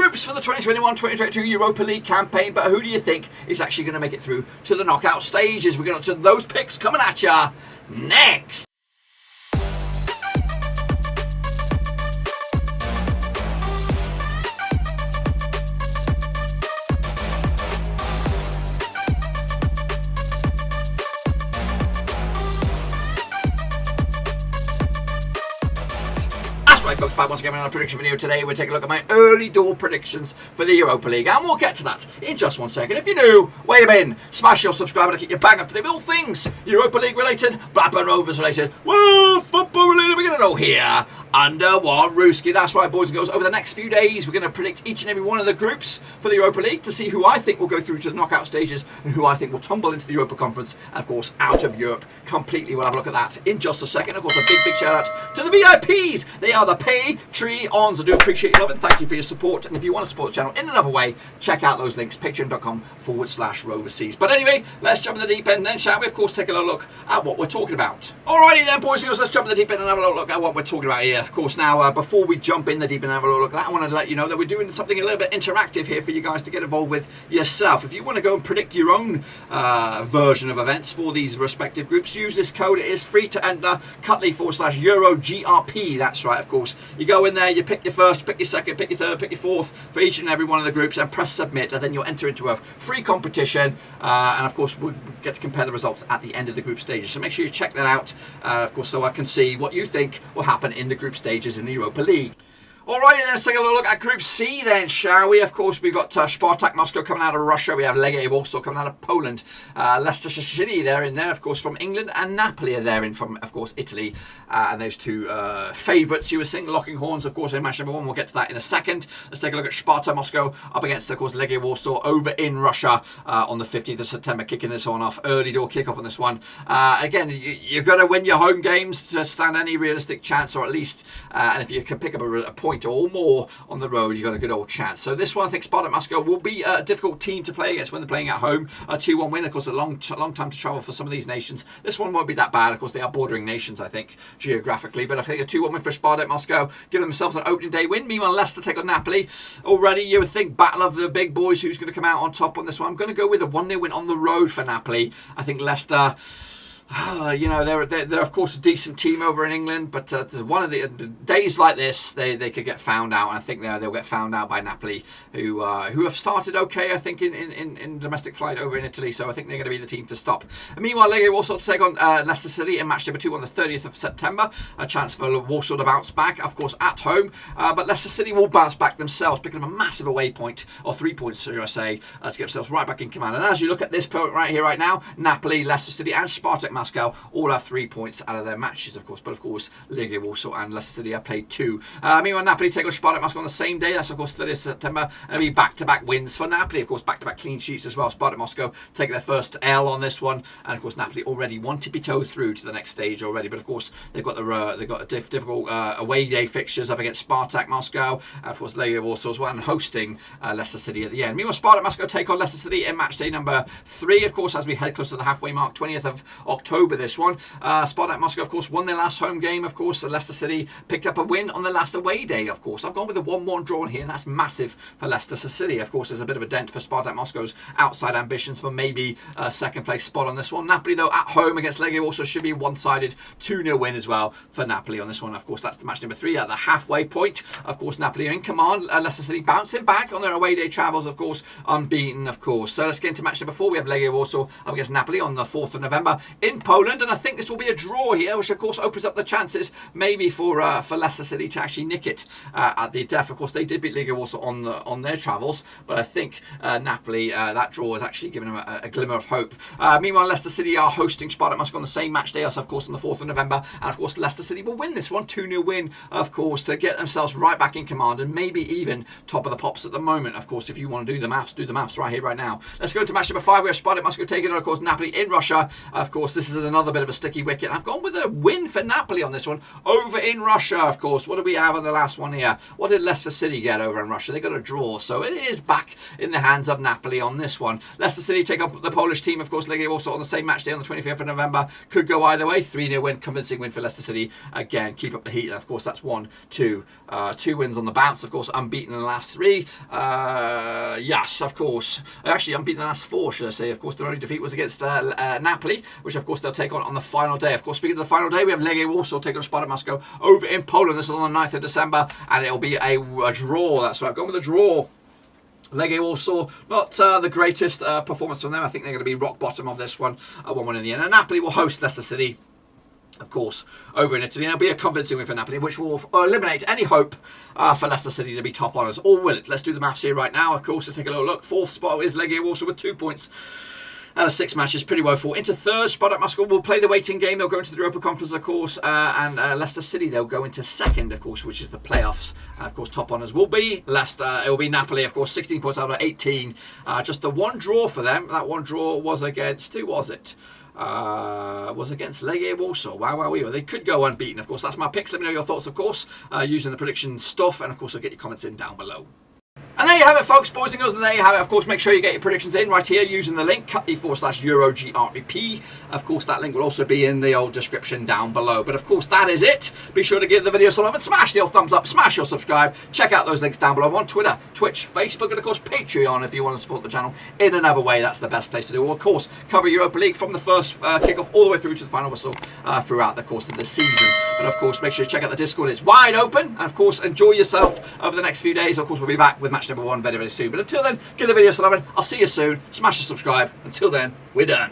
groups for the 2021-2022 Europa League campaign, but who do you think is actually going to make it through to the knockout stages? We're going to those picks coming at ya next. Right, folks, back once again on a prediction video. Today we're taking a look at my early door predictions for the Europa League, and we'll get to that in just 1 second. If you're new, wait a minute, smash your subscribe to keep you bang up to date with all things Europa League related, Blackburn Rovers related, well, football related. We're going to know here under one Ruski. That's right, boys and girls. Over the next few days, we're going to predict each and every one of the groups for the Europa League to see who I think will go through to the knockout stages and who I think will tumble into the Europa Conference and, of course, out of Europe completely. We'll have a look at that in just a second. Of course, a big shout out to the VIPs. They are the Patreons. I do appreciate your love and thank you for your support. And if you want to support the channel in another way, check out those links, patreon.com/Roverseas. But anyway, let's jump in the deep end then, shall we? Of course, take a look at what we're talking about. Alrighty then, boys and girls, let's jump in the deep end and have a look at what we're talking about here. Of course, now, before we jump in the deep end and have a look at that, I want to let you know that we're doing something a little bit interactive here for you guys to get involved with yourself. If you want to go and predict your own version of events for these respective groups, use this code. It is free to enter, Cutley/EuroGRP. That's right, of course. You go in there, you pick your first, pick your second, pick your third, pick your fourth for each and every one of the groups and press submit, and then you'll enter into a free competition, and of course we'll get to compare the results at the end of the group stages. So make sure you check that out, of course, so I can see what you think will happen in the group stages in the Europa League. Alrighty then, let's take a look at Group C then, shall we? Of course, we've got Spartak Moskva coming out of Russia. We have Legia Warszawa coming out of Poland. Leicester City, they're in there, of course, from England. And Napoli are there in from, of course, Italy. And those two favourites, you were saying, locking horns, of course, in match number one. We'll get to that in a second. Let's take a look at Spartak Moskva up against, of course, Legia Warszawa over in Russia on the 15th of September, kicking this one off. Early door kickoff on this one. Again, you've got to win your home games to stand any realistic chance, or at least, and if you can pick up a point or more on the road, you've got a good old chance. So this one, I think Spartak Moskva will be a difficult team to play against when they're playing at home. A 2-1 win, of course, a long time to travel for some of these nations. This one won't be that bad. Of course, they are bordering nations, I think, geographically. But I think a 2-1 win for Spartak Moskva, give themselves an opening day win. Meanwhile, Leicester take on Napoli. Already, you would think battle of the big boys, who's going to come out on top on this one. I'm going to go with a 1-0 win on the road for Napoli. I think Leicester, you know, they're of course a decent team over in England, but there's one of the days like this, they could get found out, and I think they'll get found out by Napoli, who have started okay, I think, in domestic flight over in Italy. So I think they're going to be the team to stop. And meanwhile, Legia Warsaw to take on Leicester City in match number 2 on the 30th of September. A chance for Warsaw to bounce back, of course, at home, but Leicester City will bounce back themselves, picking up a massive away point, or 3 points, should I say, to get themselves right back in command. And as you look at this point right here, right now, Napoli, Leicester City, and Spartak Moscow all have 3 points out of their matches, of course. But of course, Legia Warsaw and Leicester City have played 2. Meanwhile, Napoli take on Spartak Moscow on the same day. That's of course 30th September, and it'll be back-to-back wins for Napoli. Of course, back-to-back clean sheets as well. Spartak Moscow taking their first L on this one, and of course Napoli already want to be towed through to the next stage already. But of course, they've got a difficult away day fixtures up against Spartak Moscow, and of course Legia Warsaw as well, and hosting Leicester City at the end. Meanwhile, Spartak Moscow take on Leicester City in match day number 3, of course, as we head close to the halfway mark, 20th of October. This one, Spartak Moscow, of course, won their last home game. Of course, Leicester City picked up a win on the last away day. Of course, I've gone with a 1-1 draw here, and that's massive for Leicester City. Of course, there's a bit of a dent for Spartak Moscow's outside ambitions for maybe a second place spot on this one. Napoli, though, at home against Legia also should be a one-sided 2-0 win as well for Napoli on this one. Of course, that's the match number 3 at the halfway point. Of course, Napoli are in command. Leicester City bouncing back on their away day travels, of course, unbeaten, of course. So let's get into match number 4. We have Legia Warsaw up against Napoli on the 4th of November in Poland, and I think this will be a draw here, which of course opens up the chances maybe for Leicester City to actually nick it at the death. Of course, they did beat Legia Warsaw on their travels, but I think Napoli, that draw is actually giving them a glimmer of hope. Meanwhile, Leicester City are hosting Spartak Moscow on the same match day, also of course on the 4th of November, and of course Leicester City will win this one, 2-0 win, of course, to get themselves right back in command and maybe even top of the pops at the moment. Of course, if you want to do the maths right here, right now. Let's go to match number 5. We have Spartak Moscow taking on, of course, Napoli in Russia. Of course, this is another bit of a sticky wicket. I've gone with a win for Napoli on this one, over in Russia, of course. What do we have on the last one here? What did Leicester City get over in Russia? They got a draw, so it is back in the hands of Napoli on this one. Leicester City take up the Polish team, of course. Legia Warszawa on the same match day on the 25th of November. Could go either way. 3-0 win, convincing win for Leicester City. Again, keep up the heat. And of course, that's 1-2. 2 wins on the bounce, of course, unbeaten in the last 3. Yes, of course. Actually, unbeaten in the last 4, should I say. Of course, their only defeat was against Napoli, which, of course, they'll take on the final day. Of course, speaking of the final day, we have Legia Warsaw taking on Spartak Moskva over in Poland. This is on the 9th of December, and it'll be a draw. That's right. I've gone with a draw. Legia Warsaw, not the greatest performance from them. I think they're going to be rock bottom of this one. 1-1 in the end. And Napoli will host Leicester City, of course, over in Italy. And it'll be a convincing win for Napoli, which will eliminate any hope for Leicester City to be top honours. Or will it? Let's do the maths here right now. Of course, let's take a little look. 4th spot is Legia Warsaw with 2 points. Out of 6 matches, pretty woeful. Into 3rd, Spartak Moskva will play the waiting game. They'll go into the Europa Conference, of course, and Leicester City, they'll go into 2nd, of course, which is the playoffs. And, of course, top honours will be Leicester. It will be Napoli, of course, 16 points out of 18. Just the one draw for them. That one draw was against, who was it? Was against Legia Warsaw. Wow, they could go unbeaten, of course. That's my picks. Let me know your thoughts, of course, using the prediction stuff. And, of course, I'll get your comments in down below. And there you have it, folks, boys and girls, and there you have it. Of course, make sure you get your predictions in right here using the link, cut.e/EuroGREP. Of course, that link will also be in the old description down below. But, of course, that is it. Be sure to give the video some love and smash the old thumbs up, smash your subscribe. Check out those links down below on Twitter, Twitch, Facebook, and, of course, Patreon if you want to support the channel in another way. That's the best place to do. Or, of course, cover Europa League from the first kickoff all the way through to the final whistle throughout the course of the season. But, of course, make sure you check out the Discord. It's wide open. And, of course, enjoy yourself over the next few days. Of course, we'll be back with match number 1 very, very soon. But until then, give the video some love. I'll see you soon. Smash and subscribe. Until then, we're done.